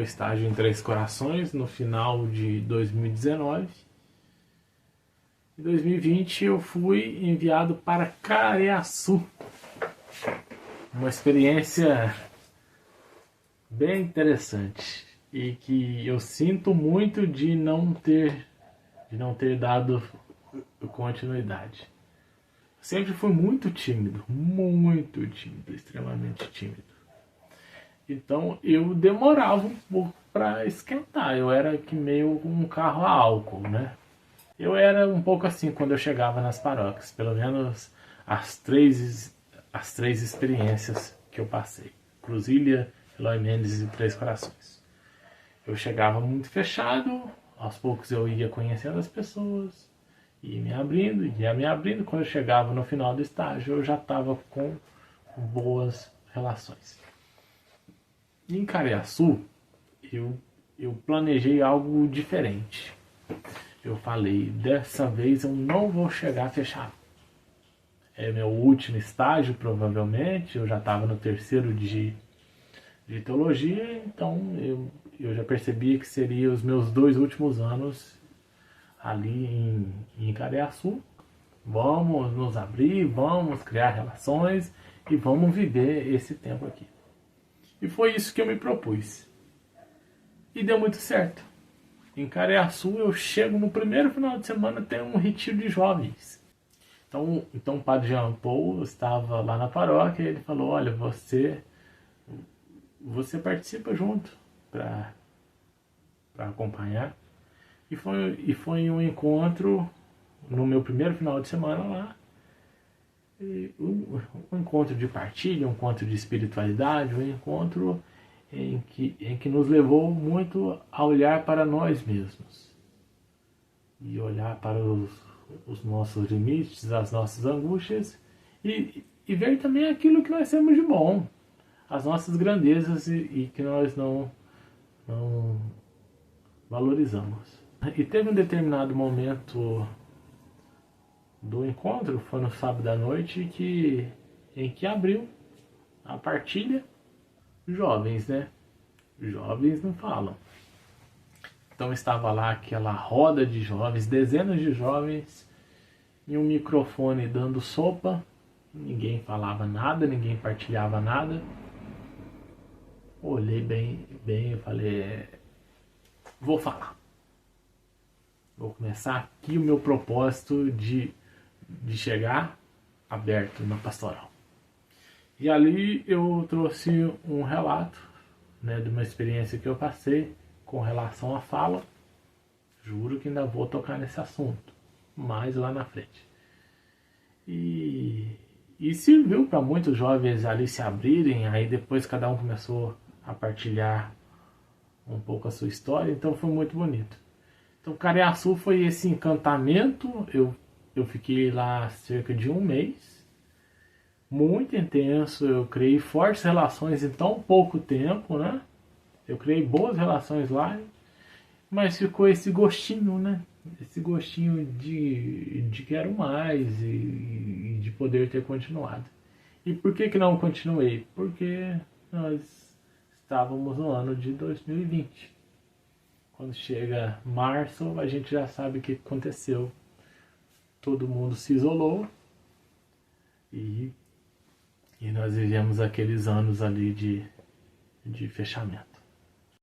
estágio em Três Corações no final de 2019. Em 2020 eu fui enviado para Careaçu. Uma experiência bem interessante e que eu sinto muito de não ter dado continuidade. Sempre fui muito tímido, extremamente tímido. Então eu demorava um pouco para esquentar. Eu era que meio um carro a álcool, né? Eu era um pouco assim quando eu chegava nas paróquias, pelo menos as três experiências que eu passei: Cruzília, Eloy Mendes e Três Corações. Eu chegava muito fechado, aos poucos eu ia conhecendo as pessoas, ia me abrindo. Quando eu chegava no final do estágio, eu já estava com boas relações. Em Careaçu, eu planejei algo diferente. Eu falei, dessa vez eu não vou chegar fechado. É meu último estágio, provavelmente. Eu já estava no terceiro de teologia, então eu já percebi que seria os meus 2 últimos anos ali em Careaçu. Vamos nos abrir, vamos criar relações e vamos viver esse tempo aqui. E foi isso que eu me propus. E deu muito certo. Em Careaçu eu chego no primeiro final de semana, tem um retiro de jovens. Então o padre Jean Paul estava lá na paróquia e ele falou, olha, você participa junto para acompanhar. E foi um encontro no meu primeiro final de semana lá. Um encontro de partilha, um encontro de espiritualidade, um encontro em que nos levou muito a olhar para nós mesmos. E olhar para os nossos limites, as nossas angústias e ver também aquilo que nós temos de bom, as nossas grandezas e que nós não valorizamos. E teve um determinado momento do encontro, foi no sábado à noite, em que abriu a partilha. Jovens, né? Jovens não falam. Então estava lá aquela roda de jovens, dezenas de jovens, e um microfone dando sopa. Ninguém falava nada, ninguém partilhava nada. Olhei bem e falei, vou falar. Vou começar aqui o meu propósito de chegar aberto na pastoral. E ali eu trouxe um relato, né, de uma experiência que eu passei com relação à fala. Juro que ainda vou tocar nesse assunto, mais lá na frente. E serviu para muitos jovens ali se abrirem, aí depois cada um começou a partilhar um pouco a sua história, então foi muito bonito. Então Careaçu foi esse encantamento, eu fiquei lá cerca de 1 mês, muito intenso, eu criei fortes relações em tão pouco tempo, né? Eu criei boas relações lá, mas ficou esse gostinho, né? Esse gostinho de quero mais e de poder ter continuado. E por que não continuei? Porque nós estávamos no ano de 2020. Quando chega março, a gente já sabe o que aconteceu. Todo mundo se isolou e nós vivemos aqueles anos ali de fechamento.